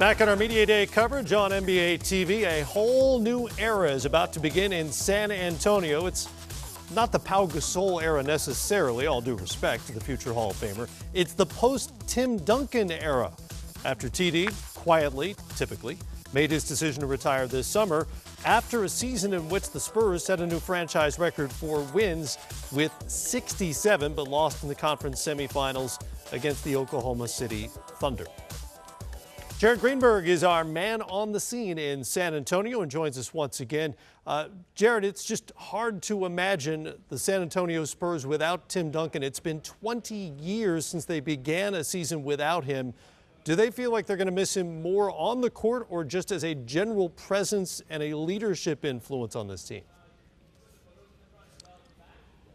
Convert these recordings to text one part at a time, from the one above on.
Back on our Media Day coverage on NBA TV, a whole new era is about to begin in San Antonio. It's not the Pau Gasol era necessarily, all due respect to the future Hall of Famer. It's the post-Tim Duncan era. After TD quietly, typically, made his decision to retire this summer after a season in which the Spurs set a new franchise record for wins with 67, but lost in the conference semifinals against the Oklahoma City Thunder. Jared Greenberg is our man on the scene in San Antonio and joins us once again. Jared, it's just hard to imagine the San Antonio Spurs without Tim Duncan. It's been 20 years since they began a season without him. Do they feel like they're going to miss him more on the court or just as a general presence and a leadership influence on this team?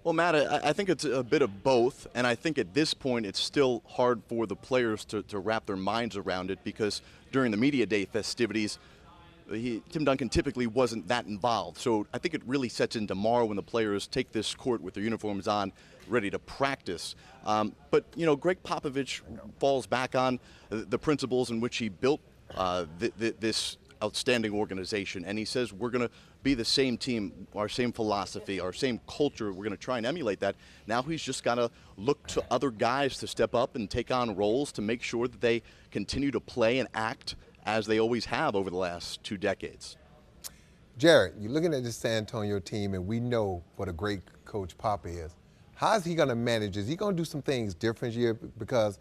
Well, Matt, I think it's a bit of both, and I think at this point it's still hard for the players to wrap their minds around it because during the Media Day festivities, Tim Duncan typically wasn't that involved. So I think it really sets in tomorrow when the players take this court with their uniforms on, ready to practice. But, you know, Greg Popovich falls back on the principles in which he built this outstanding organization, and he says we're going to be the same team, our same philosophy, our same culture. We're going to try and emulate that. Now he's just got to look to other guys to step up and take on roles to make sure that they continue to play and act as they always have over the last 2 decades. Jared, you're looking at this San Antonio team, and we know what a great coach Pop is. How is he going to manage? Is he going to do some things different here? Because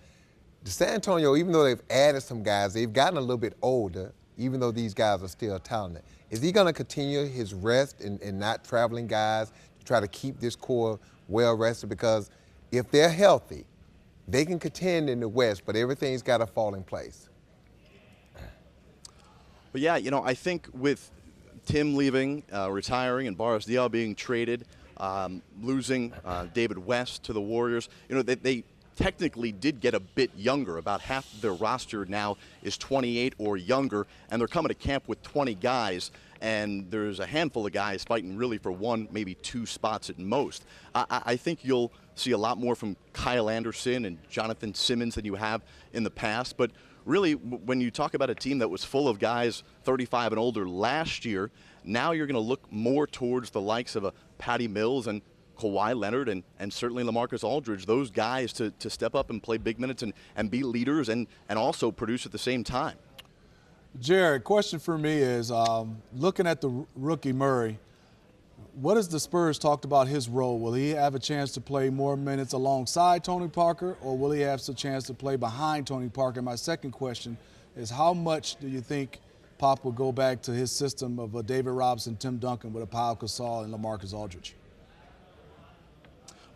the San Antonio, even though they've added some guys, they've gotten a little bit older, even though these guys are still talented. Is he going to continue his rest and not traveling guys to try to keep this core well rested? Because if they're healthy, they can contend in the West, but everything's got to fall in place. But yeah, you know, I think with Tim leaving, retiring, and Boris Diaw being traded, losing David West to the Warriors, you know, they technically did get a bit younger. About half of their roster now is 28 or younger, and they're coming to camp with 20 guys, and there's a handful of guys fighting really for 1, maybe 2 spots at most. I think you'll see a lot more from Kyle Anderson and Jonathan Simmons than you have in the past, but really when you talk about a team that was full of guys 35 and older last year, now you're going to look more towards the likes of a Patty Mills and Kawhi Leonard and certainly LaMarcus Aldridge, those guys to step up and play big minutes and be leaders and also produce at the same time. Jared, question for me is, looking at the rookie Murray, what has the Spurs talked about his role? Will he have a chance to play more minutes alongside Tony Parker, or will he have a chance to play behind Tony Parker? My second question is, how much do you think Pop will go back to his system of a David Robinson, Tim Duncan with a Pau Gasol and LaMarcus Aldridge?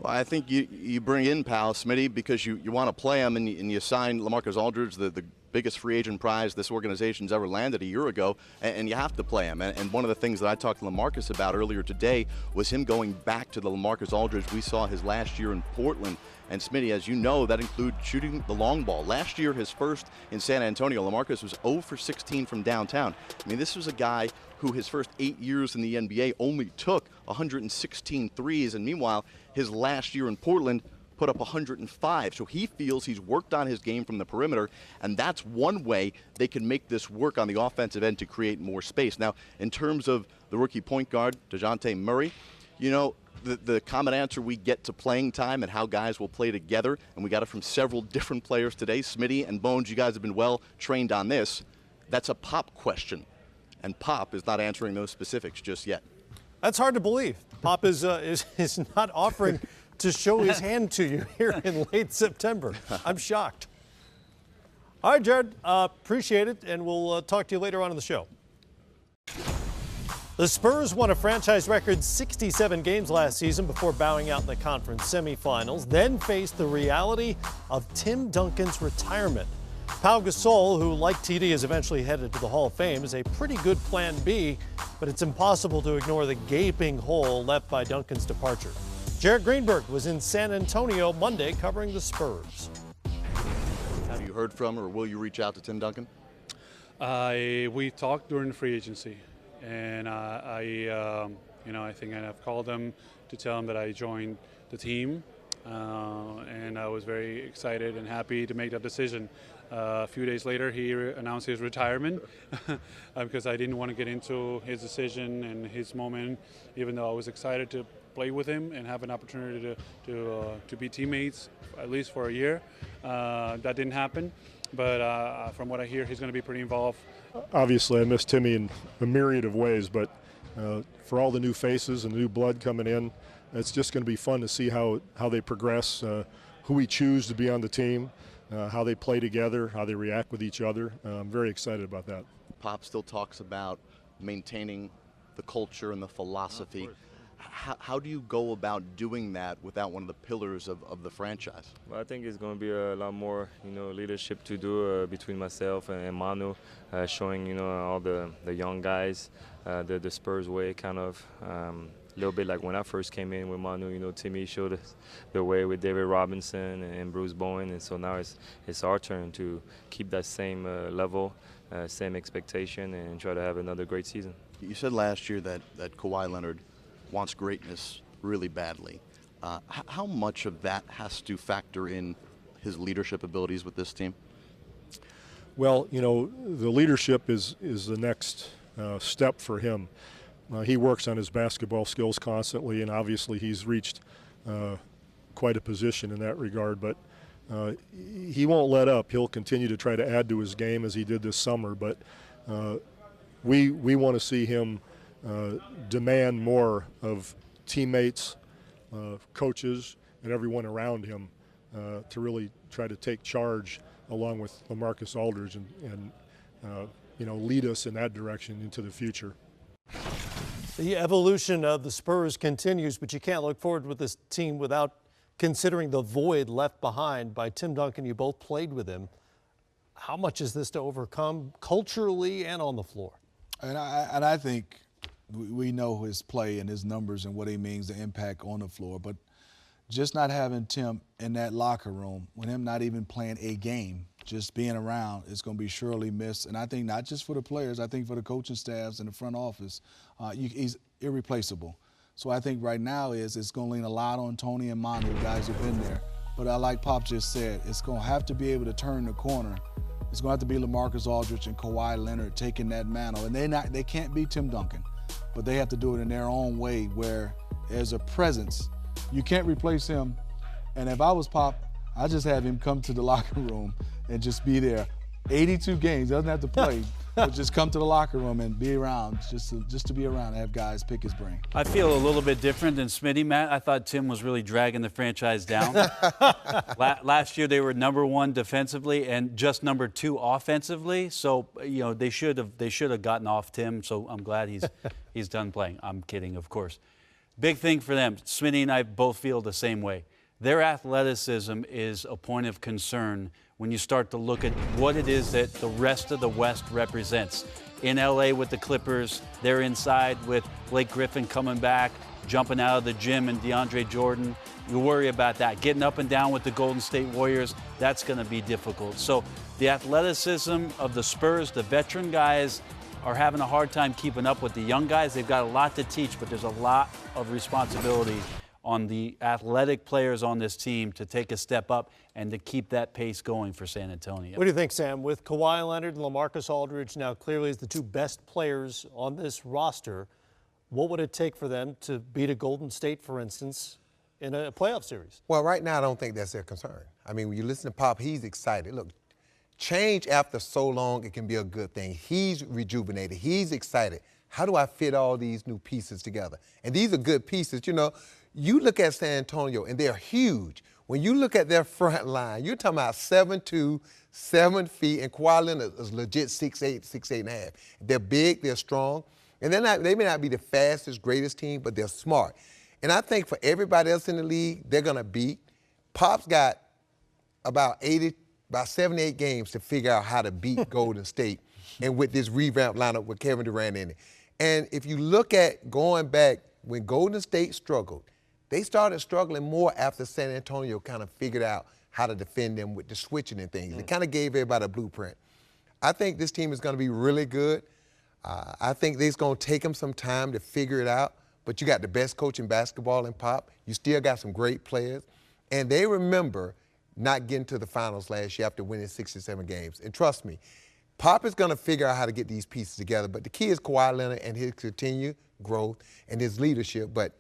Well, I think you bring in Pal Smitty because you want to play him, and you sign LaMarcus Aldridge, the biggest free agent prize this organization's ever landed a year ago, and you have to play him. And one of the things that I talked to LaMarcus about earlier today was him going back to the LaMarcus Aldridge we saw his last year in Portland. And Smitty, as you know, that includes shooting the long ball. Last year, his first in San Antonio, LaMarcus was 0 for 16 from downtown. I mean, this was a guy who his first 8 years in the NBA only took 116 threes, and meanwhile, his last year in Portland put up 105. So he feels he's worked on his game from the perimeter, and that's one way they can make this work on the offensive end to create more space. Now, in terms of the rookie point guard, DeJounte Murray, you know, the common answer we get to playing time and how guys will play together, and we got it from several different players today. Smitty and Bones, you guys have been well trained on this. That's a Pop question, and Pop is not answering those specifics just yet. That's hard to believe. Pop is not offering to show his hand to you here in late September. I'm shocked. All right, Jared, appreciate it, and we'll talk to you later on in the show. The Spurs won a franchise record 67 games last season before bowing out in the conference semifinals, then faced the reality of Tim Duncan's retirement. Pau Gasol, who like TD is eventually headed to the Hall of Fame, is a pretty good plan B, but it's impossible to ignore the gaping hole left by Duncan's departure. Jared Greenberg was in San Antonio Monday covering the Spurs. Have you heard from or will you reach out to Tim Duncan? We talked during the free agency, and I think I've called him to tell him that I joined the team. and I was very excited and happy to make that decision. A few days later, he announced his retirement because I didn't want to get into his decision and his moment, even though I was excited to play with him and have an opportunity to be teammates at least for a year. That didn't happen, but from what I hear, he's going to be pretty involved. Obviously, I miss Timmy in a myriad of ways, but for all the new faces and the new blood coming in, it's just going to be fun to see how they progress, who we choose to be on the team, how they play together, how they react with each other. I'm very excited about that. Pop still talks about maintaining the culture and the philosophy. How do you go about doing that without one of the pillars of the franchise? Well, I think it's going to be a lot more, leadership to do between myself and Manu, showing, all the young guys the Spurs way, kind of a little bit like when I first came in with Manu. Timmy showed us the way with David Robinson and Bruce Bowen, and so now it's our turn to keep that same level, same expectation, and try to have another great season. You said last year that Kawhi Leonard wants greatness really badly. How much of that has to factor in his leadership abilities with this team? Well, the leadership is the next step for him. He works on his basketball skills constantly, and obviously he's reached quite a position in that regard, but he won't let up. He'll continue to try to add to his game as he did this summer, but we want to see him demand more of teammates, coaches, and everyone around him to really try to take charge along with LaMarcus Aldridge and lead us in that direction into the future. The evolution of the Spurs continues, but you can't look forward with this team without considering the void left behind by Tim Duncan. You both played with him. How much is this to overcome culturally and on the floor? And I think we know his play and his numbers and what he means, the impact on the floor. But just not having Tim in that locker room, with him not even playing a game, just being around, is going to be surely missed. And I think not just for the players, I think for the coaching staffs and the front office, he's irreplaceable. So I think right now it's going to lean a lot on Tony and Manu, guys who've been there. But like Pop just said, it's going to have to be able to turn the corner. It's going to have to be LaMarcus Aldridge and Kawhi Leonard taking that mantle. And they can't be Tim Duncan, but they have to do it in their own way where there's a presence. You can't replace him. And if I was Pop, I'd just have him come to the locker room and just be there. 82 games, doesn't have to play, but just come to the locker room and be around, just to be around and have guys pick his brain. I feel a little bit different than Smitty, Matt. I thought Tim was really dragging the franchise down. Last year they were #1 defensively and just #2 offensively. So they should have gotten off Tim. So I'm glad he's done playing. I'm kidding, of course. Big thing for them. Smitty and I both feel the same way. Their athleticism is a point of concern when you start to look at what it is that the rest of the West represents. In LA with the Clippers, they're inside with Blake Griffin coming back, jumping out of the gym, and DeAndre Jordan. You worry about that. Getting up and down with the Golden State Warriors, that's going to be difficult. So the athleticism of the Spurs, the veteran guys, are having a hard time keeping up with the young guys. They've got a lot to teach, but there's a lot of responsibility on the athletic players on this team to take a step up and to keep that pace going for San Antonio. What do you think, Sam? With Kawhi Leonard and LaMarcus Aldridge now clearly as the two best players on this roster, what would it take for them to beat a Golden State, for instance, in a playoff series? Well, right now I don't think that's their concern. I mean, when you listen to Pop, he's excited. Look, change after so long, it can be a good thing. He's rejuvenated. He's excited. How do I fit all these new pieces together? And these are good pieces. You look at San Antonio, and they're huge. When you look at their front line, you're talking about 7'2", 7 feet, and Kawhi Leonard is legit 6'8", 6'8.5". They're big, they're strong, and they may not be the fastest, greatest team, but they're smart. And I think for everybody else in the league, they're going to beat. Pop's got about 78 games to figure out how to beat Golden State, and with this revamped lineup with Kevin Durant in it. And if you look at going back when Golden State struggled, they started struggling more after San Antonio kind of figured out how to defend them with the switching and things. It kind of gave everybody a blueprint. I think this team is going to be really good. I think it's going to take them some time to figure it out, but you got the best coach in basketball in Pop. You still got some great players. And they remember not getting to the finals last year after winning 67 games. And trust me, Pop is going to figure out how to get these pieces together. But the key is Kawhi Leonard and his continued growth and his leadership. But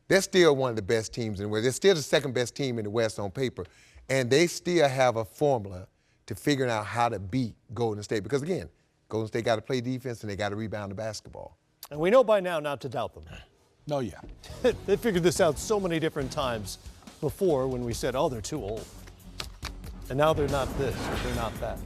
they're still one of the best teams in the West. They're still the second best team in the West on paper. And they still have a formula to figuring out how to beat Golden State. Because, again, Golden State got to play defense and they got to rebound the basketball. And we know by now not to doubt them. No, yeah. They figured this out so many different times before when we said, oh, they're too old. And now they're not this, or they're not that.